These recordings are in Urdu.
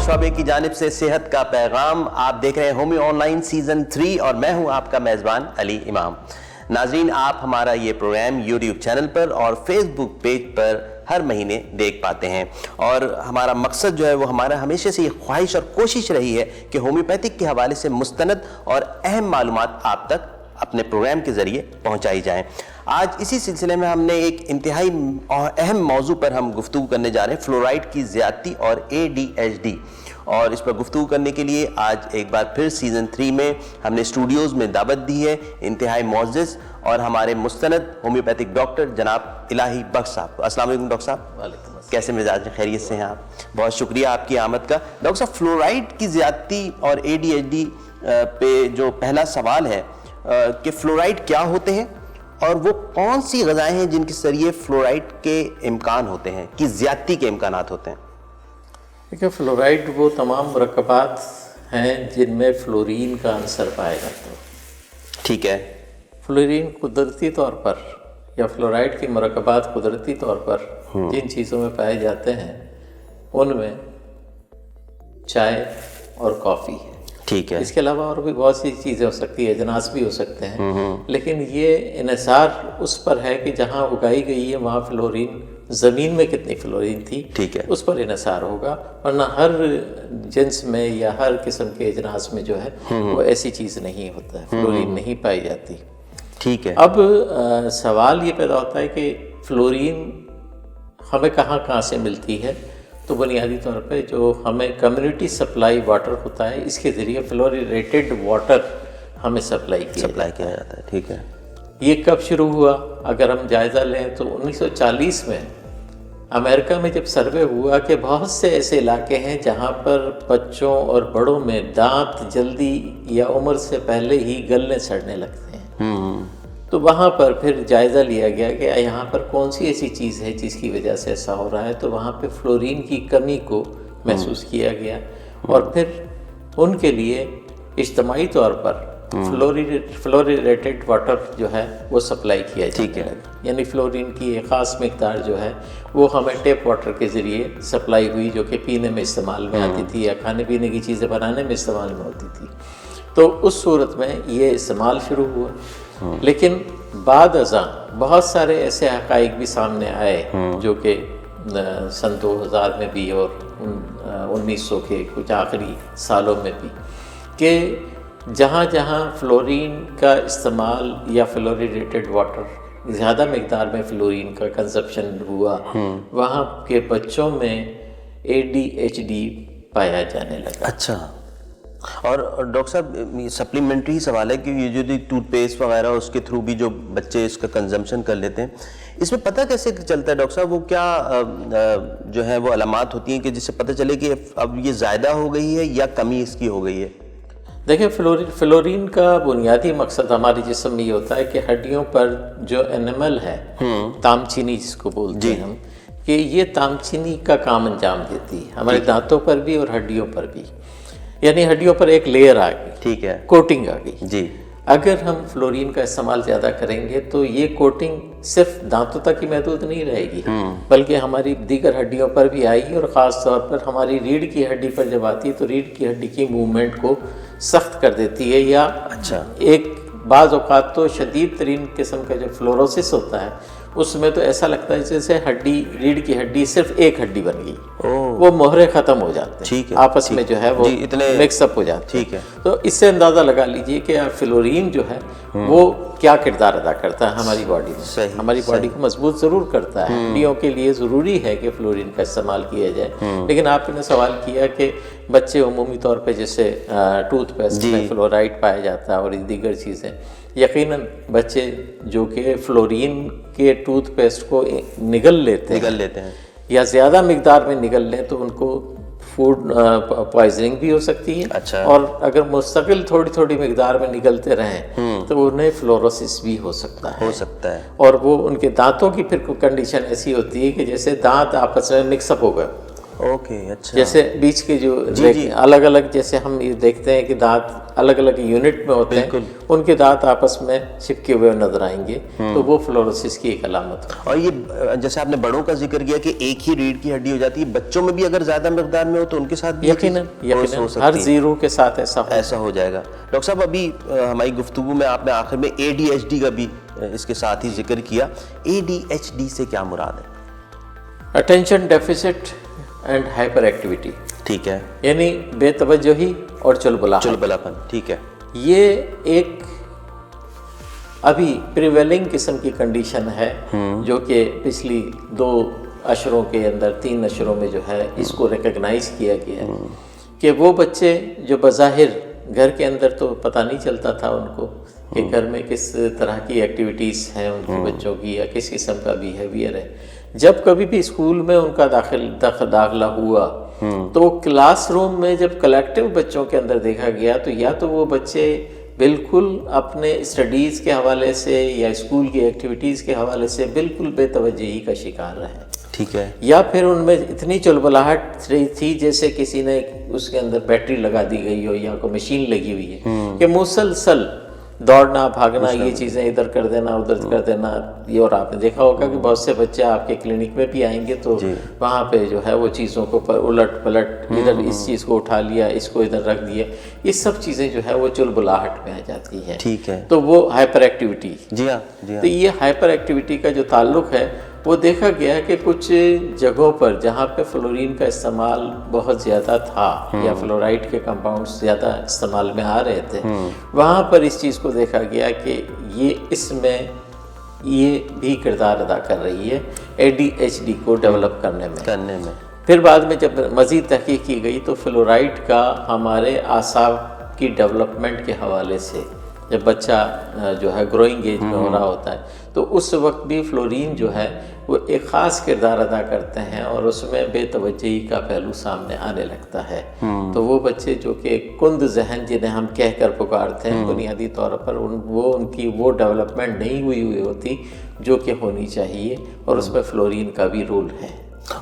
شعبے کی جانب سے صحت کا پیغام. آپ دیکھ رہے ہیں ہومیو آن لائن سیزن 3 اور میں ہوں آپ کا میزبان علی امام. ناظرین، آپ ہمارا یہ پروگرام یوٹیوب چینل پر اور فیس بک پیج پر ہر مہینے دیکھ پاتے ہیں، اور ہمارا مقصد جو ہے وہ ہمارا ہمیشہ سے یہ خواہش اور کوشش رہی ہے کہ ہومیوپیتھک کے حوالے سے مستند اور اہم معلومات آپ تک اپنے پروگرام کے ذریعے پہنچائی جائیں. آج اسی سلسلے میں ہم نے ایک انتہائی اہم موضوع پر ہم گفتگو کرنے جا رہے ہیں، فلورائڈ کی زیادتی اور ADHD. اور اس پر گفتگو کرنے کے لیے آج ایک بار پھر سیزن 3 میں ہم نے اسٹوڈیوز میں دعوت دی ہے انتہائی معزز اور ہمارے مستند ہومیوپیتھک ڈاکٹر جناب الہی بخش صاحب کو. السلام علیکم ڈاکٹر صاحب. وعلیکم السلام. کیسے مزاج ہیں؟ خیریت سے ہیں آپ؟ بہت شکریہ آپ کی آمد کا. ڈاکٹر صاحب، فلورائڈ کی زیادتی اور ADHD پہ جو پہلا سوال ہے کہ فلورائڈ کیا ہوتے ہیں اور وہ کون سی غذائیں ہیں جن کے ذریعے فلورائڈ کے امکان ہوتے ہیں، کی زیادتی کے امکانات ہوتے ہیں؟ دیکھیں، فلورائڈ وہ تمام مرکبات ہیں جن میں فلورین کا عنصر پایا جاتا ہے. ٹھیک ہے. فلورین قدرتی طور پر یا فلورائڈ کی مرکبات قدرتی طور پر جن چیزوں میں پائے جاتے ہیں ان میں چائے اور کافی ہے. ٹھیک ہے. اس کے علاوہ اور بھی بہت سی چیزیں ہو سکتی ہیں، اجناس بھی ہو سکتے ہیں، لیکن یہ انحصار اس پر ہے کہ جہاں اگائی گئی ہے وہاں فلورین، زمین میں کتنی فلورین تھی، ٹھیک ہے، اس پر انحصار ہوگا. ورنہ ہر جنس میں یا ہر قسم کے اجناس میں جو ہے وہ ایسی چیز نہیں ہوتا ہے، فلورین نہیں پائی جاتی. ٹھیک ہے. اب سوال یہ پیدا ہوتا ہے کہ فلورین ہمیں کہاں کہاں سے ملتی ہے. تو بنیادی طور پہ جو ہمیں کمیونٹی سپلائی واٹر ہوتا ہے، اس کے ذریعے فلوریٹڈ واٹر ہمیں سپلائی کیا جاتا ہے. ٹھیک ہے. یہ کب شروع ہوا؟ اگر ہم جائزہ لیں تو 1940 میں امریکہ میں جب سروے ہوا کہ بہت سے ایسے علاقے ہیں جہاں پر بچوں اور بڑوں میں دانت جلدی یا عمر سے پہلے ہی گلنے سڑنے لگتے ہیں. تو وہاں پر پھر جائزہ لیا گیا کہ یہاں پر کون سی ایسی چیز ہے جس کی وجہ سے ایسا ہو رہا ہے. تو وہاں پہ فلورین کی کمی کو محسوس کیا گیا اور پھر ان کے لیے اجتماعی طور پر فلوریٹڈ واٹر جو ہے وہ سپلائی کیا جانے لگا. یعنی فلورین کی ایک خاص مقدار جو ہے وہ ہمیں ٹیپ واٹر کے ذریعے سپلائی ہوئی، جو کہ پینے میں استعمال میں آتی تھی یا کھانے پینے کی چیزیں بنانے میں استعمال میں ہوتی تھی. تو اس صورت میں یہ استعمال شروع ہوا. لیکن بعد ازاں بہت سارے ایسے حقائق بھی سامنے آئے جو کہ سن 2000 میں بھی اور 1900 کے کچھ آخری سالوں میں بھی، کہ جہاں جہاں فلورین کا استعمال یا فلوریٹڈ واٹر زیادہ مقدار میں فلورین کا کنزپشن ہوا، وہاں کے بچوں میں ADHD پایا جانے لگا. اچھا. اور ڈاکٹر صاحب، یہ سپلیمنٹری سوال ہے کہ یہ جو ٹوتھ پیسٹ وغیرہ اس کے تھرو بھی جو بچے اس کا کنزمپشن کر لیتے ہیں، اس میں پتہ کیسے چلتا ہے ڈاکٹر صاحب؟ وہ کیا جو ہے وہ علامات ہوتی ہیں کہ جس سے پتہ چلے کہ اب یہ زیادہ ہو گئی ہے یا کمی اس کی ہو گئی ہے؟ دیکھیں، فلورین کا بنیادی مقصد ہمارے جسم میں یہ ہوتا ہے کہ ہڈیوں پر جو انیمل ہے، تام چینی جس کو بولتے ہیں ہم، کہ یہ تام چینی کا کام انجام دیتی ہے ہمارے دانتوں پر بھی اور ہڈیوں پر بھی. یعنی ہڈیوں پر ایک لیئر آ گئی، ٹھیک ہے، کوٹنگ آ گئی. جی. اگر ہم فلورین کا استعمال زیادہ کریں گے تو یہ کوٹنگ صرف دانتوں تک ہی محدود نہیں رہے گی، بلکہ ہماری دیگر ہڈیوں پر بھی آئے گی، اور خاص طور پر ہماری ریڑھ کی ہڈی پر جب آتی ہے تو ریڑھ کی ہڈی کی موومنٹ کو سخت کر دیتی ہے. یا ایک بعض اوقات تو شدید ترین قسم کا جو فلوروسس ہوتا ہے اس میں تو ایسا لگتا ہے جیسے ریڑھ کی ہڈی صرف ایک ہڈی بن گئی، وہ مہرے ختم ہو جاتے ہیں آپس میں، جو ہے وہ مکس اپ ہو جاتے ہیں. تو اس سے اندازہ لگا لیجئے کہ فلورین جو ہے وہ کیا کردار ادا کرتا ہے ہماری باڈی میں. ہماری باڈی کو مضبوط ضرور کرتا ہے، ہڈیوں کے لیے ضروری ہے کہ فلورین کا استعمال کیا جائے. لیکن آپ نے سوال کیا کہ بچے عمومی طور پہ جیسے ٹوتھ پیسٹ میں فلورائڈ پایا جاتا ہے اور دیگر چیزیں، یقیناً بچے جو کہ فلورین کے ٹوتھ پیسٹ کو نگل لیتے ہیں یا زیادہ مقدار میں نگل لیں تو ان کو فوڈ پوائزننگ بھی ہو سکتی ہے. اور اگر مستقل تھوڑی تھوڑی مقدار میں نگلتے رہیں تو انہیں فلوروسس بھی ہو سکتا ہے. اور وہ ان کے دانتوں کی پھر کنڈیشن ایسی ہوتی ہے کہ جیسے دانت آپس میں مکس اپ ہو گئے، اوکے اچھا. جیسے بیچ کے جو الگ الگ جیسے ہم یہ دیکھتے ہیں کہ دانت الگ الگ یونٹ میں ہوتے ہیں, ان کے دانت آپس میں چپکے ہوئے نظر آئیں گے, تو وہ فلوروسس کی ایک علامت ہے. اور یہ جیسے آپ نے بڑوں کا ذکر کیا کہ ایک ہی ریڑھ کی ہڈی ہو جاتی ہے, بچوں میں بھی اگر زیادہ مقدار میں ہو تو ان کے ساتھ بھی یقیناً ہر زیرو کے ساتھ ایسا ہو جائے گا. ڈاکٹر صاحب ابھی ہماری گفتگو میں آپ نے آخر میں ADHD کا بھی اس کے ساتھ ہی ذکر کیا. ADHD سے کیا مراد ہے؟ Attention deficit and hyper activity. ٹھیک ہے, یعنی بے توجہی اور چلبلاپن. ٹھیک ہے, یہ ایک ابھی پریویلنگ قسم کی کنڈیشن ہے جو کہ پچھلی 2 اشروں کے اندر 3 اشروں میں جو ہے اس کو ریکگنائز کیا گیا ہے کہ وہ بچے جو بظاہر گھر کے اندر تو پتہ نہیں چلتا تھا ان کو کہ گھر میں کس طرح کی ایکٹیویٹیز ہیں ان کے بچوں کی یا کس قسم کا بیہیویئر ہے, جب کبھی بھی اسکول میں ان کا داخلہ ہوا تو کلاس روم میں جب کلیکٹیو بچوں کے اندر دیکھا گیا تو یا تو وہ بچے بالکل اپنے اسٹڈیز کے حوالے سے یا اسکول کی ایکٹیویٹیز کے حوالے سے بالکل بے توجہی کا شکار رہے. ٹھیک ہے, یا پھر ان میں اتنی چلبلاہٹ تھی جیسے کسی نے اس کے اندر بیٹری لگا دی گئی ہو یا کوئی مشین لگی ہوئی ہے کہ مسلسل دوڑنا بھاگنا, یہ چیزیں ادھر کر دینا ادھر کر دینا. یہ اور آپ نے دیکھا ہوگا کہ بہت سے بچے آپ کے کلینک میں بھی آئیں گے تو وہاں پہ جو ہے وہ چیزوں کو الٹ پلٹ, ادھر اس چیز کو اٹھا لیا, اس کو ادھر رکھ دیا, یہ سب چیزیں جو ہے وہ چلبلاہٹ میں آ جاتی ہیں. ٹھیک ہے, تو وہ ہائپر ایکٹیویٹی. جی ہاں, تو یہ ہائپر ایکٹیویٹی کا جو تعلق ہے وہ دیکھا گیا کہ کچھ جگہوں پر جہاں پہ فلورین کا استعمال بہت زیادہ تھا یا فلورائڈ کے کمپاؤنڈز زیادہ استعمال میں آ رہے تھے, وہاں پر اس چیز کو دیکھا گیا کہ اس میں یہ بھی کردار ادا کر رہی ہے ADHD کو ڈیولپ کرنے میں. پھر بعد میں جب مزید تحقیق کی گئی تو فلورائڈ کا ہمارے اعصاب کی ڈیولپمنٹ کے حوالے سے جب بچہ جو ہے گروئنگ ایج میں ہو رہا ہوتا ہے تو اس وقت بھی فلورین جو ہے وہ ایک خاص کردار ادا کرتے ہیں اور اس میں بے توجہی کا پہلو سامنے آنے لگتا ہے. تو وہ بچے جو کہ کند ذہن جنہیں ہم کہہ کر پکارتے ہیں, بنیادی طور پر ان کی وہ ڈیولپمنٹ نہیں ہوئی ہوتی جو کہ ہونی چاہیے, اور اس میں فلورین کا بھی رول ہے.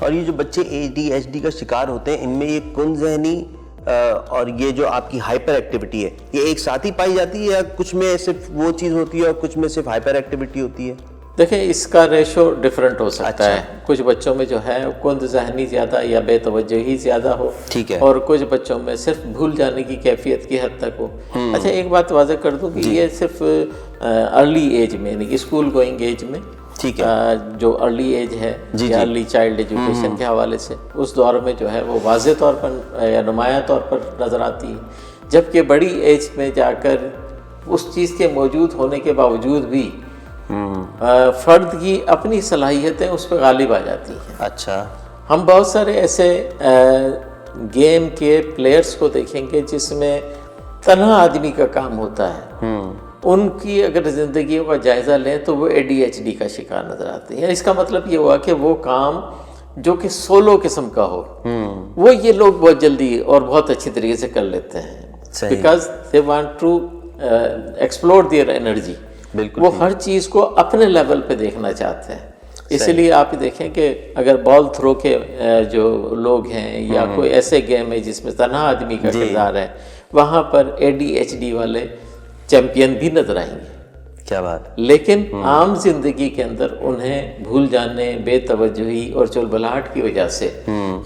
اور یہ جو بچے ADHD کا شکار ہوتے ہیں ان میں یہ کند ذہنی اور یہ جو آپ کی ہائپر ایکٹیویٹی ہے یہ ایک ساتھ ہی پائی جاتی ہے یا کچھ میں صرف وہ چیز ہوتی ہے اور کچھ میں صرف ہائپر ایکٹیویٹی ہوتی ہے؟ دیکھیں اس کا ریشو ڈفرینٹ ہو سکتا ہے. کچھ بچوں میں جو ہے کند ذہنی زیادہ یا بے توجہی زیادہ ہو, ٹھیک ہے, اور کچھ بچوں میں صرف بھول جانے کی کیفیت کی حد تک ہو. اچھا ایک بات واضح کر دوں کہ یہ صرف ارلی ایج میں یعنی اسکول گوئنگ ایج میں, ٹھیک ہے, جو ارلی ایج ہے یا ارلی چائلڈ ایجوکیشن کے حوالے سے اس دور میں جو ہے وہ واضح طور پر یا نمایاں طور پر نظر آتی ہے, جبکہ بڑی ایج میں جا کر اس چیز کے موجود ہونے کے باوجود بھی فرد کی اپنی صلاحیتیں اس پہ غالب آ جاتی ہیں. اچھا, ہم بہت سارے ایسے گیم کے پلیئرز کو دیکھیں گے جس میں تنہا آدمی کا کام ہوتا ہے, ان کی اگر زندگیوں کا جائزہ لیں تو وہ ADHD کا شکار نظر آتے ہیں. اس کا مطلب یہ ہوا کہ وہ کام جو کہ سولو قسم کا ہو وہ یہ لوگ بہت جلدی اور بہت اچھی طریقے سے کر لیتے ہیں, because they want to explore their energy. وہ ہر چیز کو اپنے لیول پہ دیکھنا چاہتے ہیں. اسی لیے آپ دیکھیں کہ اگر بال تھرو کے جو لوگ ہیں یا کوئی ایسے گیم ہے جس میں تنہا آدمی کا کردار ہے, وہاں پر ADHD والے چیمپئن بھی نظر آئیں گے. کیا بات. لیکن عام زندگی کے اندر انہیں بھول جانے, بے توجہی اور چلبلاہٹ کی وجہ سے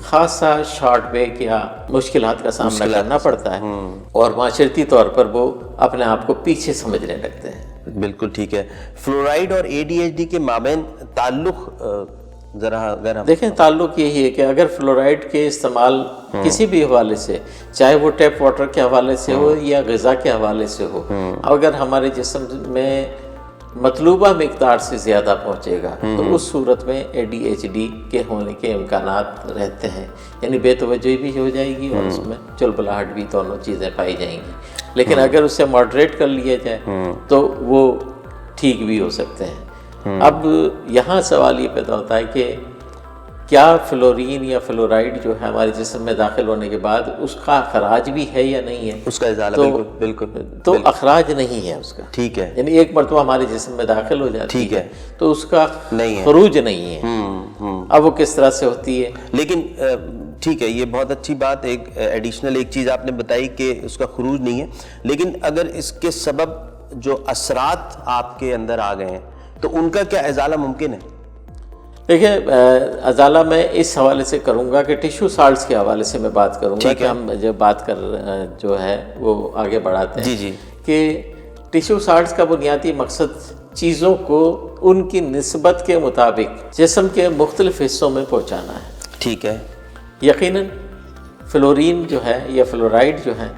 خاصا شارٹ بیک یا مشکلات کا سامنا کرنا پڑتا ہے, اور معاشرتی طور پر وہ اپنے آپ کو پیچھے سمجھنے لگتے ہیں. بالکل ٹھیک ہے. فلورائڈ اور ADHD کے مابین تعلق ذرا اگر ہم دیکھیں, تعلق یہی ہے کہ اگر فلورائڈ کے استعمال کسی بھی حوالے سے, چاہے وہ ٹیپ واٹر کے حوالے سے ہو یا غذا کے حوالے سے ہو, اگر ہمارے جسم میں مطلوبہ مقدار سے زیادہ پہنچے گا تو اس صورت میں ADHD کے ہونے کے امکانات رہتے ہیں. یعنی بے توجہی بھی ہو جائے گی اور اس میں چلبلاہٹ بھی, دونوں چیزیں پائی جائیں گی. لیکن اگر اسے ماڈریٹ کر لیا جائے تو وہ ٹھیک بھی ہو سکتے ہیں. اب یہاں سوال یہ پیدا ہوتا ہے کہ کیا فلورین یا فلورائڈ جو ہے ہمارے جسم میں داخل ہونے کے بعد اس کا اخراج بھی ہے یا نہیں ہے؟ اس کا ازالہ بالکل تو اخراج نہیں ہے اس کا. ٹھیک ہے, یعنی ایک مرتبہ ہمارے جسم میں داخل ہو جاتی ہے تو اس کا نہیں ہے, خروج نہیں ہے. اب وہ کس طرح سے ہوتی ہے؟ لیکن ٹھیک ہے، یہ بہت اچھی بات، ایک ایڈیشنل ایک چیز آپ نے بتائی کہ اس کا خروج نہیں ہے، لیکن اگر اس کے سبب جو اثرات آپ کے اندر آ گئے ہیں تو ان کا کیا ازالہ ممکن ہے؟ دیکھیں، ازالہ میں اس حوالے سے کروں گا کہ ٹیشو سالٹس کے حوالے سے میں بات کروں گا کہ ہم جب بات جو ہے وہ آگے بڑھاتے ہیں جی کہ ٹیشو سالٹس کا بنیادی مقصد چیزوں کو ان کی نسبت کے مطابق جسم کے مختلف حصوں میں پہنچانا ہے. ٹھیک ہے. یقیناً فلورین جو ہے یا فلورائڈ جو ہے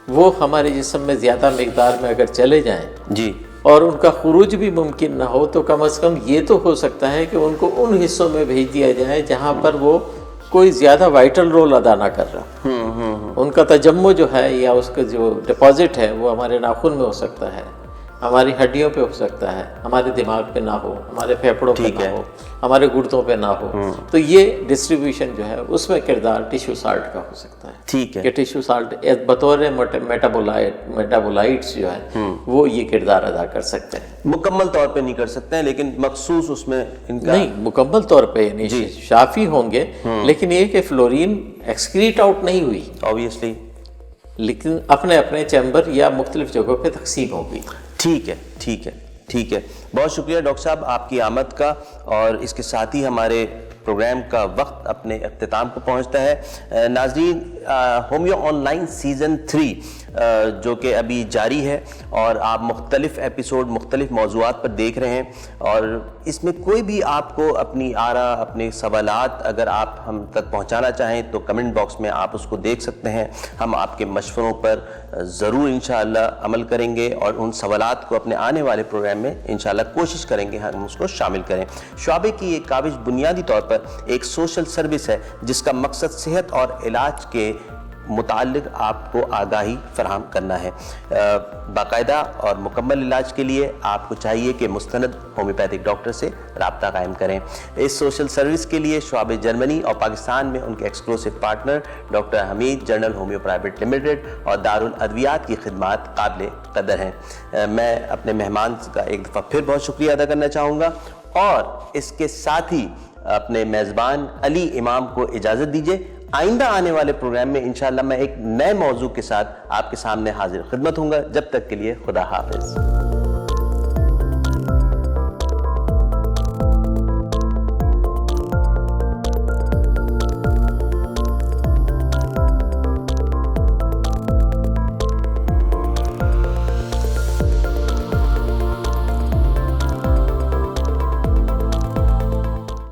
وہ ہمارے جسم میں زیادہ مقدار میں اگر چلے جائیں جی اور ان کا خروج بھی ممکن نہ ہو تو کم از کم یہ تو ہو سکتا ہے کہ ان کو ان حصوں میں بھیج دیا جائے جہاں پر وہ کوئی زیادہ وائٹل رول ادا نہ کر رہا. ان کا تجمع جو ہے یا اس کا جو ڈپازٹ ہے وہ ہمارے ناخن میں ہو سکتا ہے، ہماری ہڈیوں پہ ہو سکتا ہے، ہمارے دماغ پہ نہ ہو، ہمارے پھیپھڑوں پہ نہ ہو، ہمارے گردوں پہ نہ ہو. تو یہ ڈسٹریبیوشن جو ہے اس میں کردار ٹیشو سالٹ کا ہو سکتا ہے. ٹھیک ہے کہ ٹیشو سالٹ بطور میٹابولائٹس جو ہے وہ یہ کردار ادا کر سکتے ہیں. مکمل طور پہ نہیں کر سکتے ہیں لیکن مخصوص اس میں ان کا نہیں، مکمل طور پہ نہیں شافی ہوں گے، لیکن یہ کہ فلورین ایکسکریٹ آؤٹ نہیں ہوئی obviously، لیکن اپنے اپنے چیمبر یا مختلف جگہوں پہ تقسیم ہوگی. ٹھیک ہے ٹھیک ہے ٹھیک ہے. بہت شکریہ ڈاکٹر صاحب آپ کی آمد کا، اور اس کے ساتھ ہی ہمارے پروگرام کا وقت اپنے اختتام کو پہنچتا ہے. ناظرین، ہومیو آن لائن سیزن 3 جو کہ ابھی جاری ہے اور آپ مختلف ایپیسوڈ مختلف موضوعات پر دیکھ رہے ہیں، اور اس میں کوئی بھی آپ کو اپنی آرا، اپنے سوالات اگر آپ ہم تک پہنچانا چاہیں تو کمنٹ باکس میں آپ اس کو دیکھ سکتے ہیں. ہم آپ کے مشوروں پر ضرور انشاءاللہ عمل کریں گے اور ان سوالات کو اپنے آنے والے پروگرام میں انشاءاللہ کوشش کریں گے ہم اس کو شامل کریں. شعبے کی یہ کاوش بنیادی طور پر ایک سوشل سروس ہے جس کا مقصد صحت اور علاج کے متعلق آپ کو آگاہی فراہم کرنا ہے. باقاعدہ اور مکمل علاج کے لیے آپ کو چاہیے کہ مستند ہومیوپیتھک ڈاکٹر سے رابطہ قائم کریں. اس سوشل سروس کے لیے شعب جرمنی اور پاکستان میں ان کے ایکسکلوسیو پارٹنر ڈاکٹر حمید جنرل ہومیو پرائیویٹ لمیٹڈ اور دارالادویات کی خدمات قابل قدر ہیں. میں اپنے مہمان کا ایک دفعہ پھر بہت شکریہ ادا کرنا چاہوں گا، اور اس کے ساتھ ہی اپنے میزبان علی امام کو اجازت دیجیے. آئندہ آنے والے پروگرام میں انشاءاللہ میں ایک نئے موضوع کے ساتھ آپ کے سامنے حاضر خدمت ہوں گا. جب تک کے لیے خدا حافظ.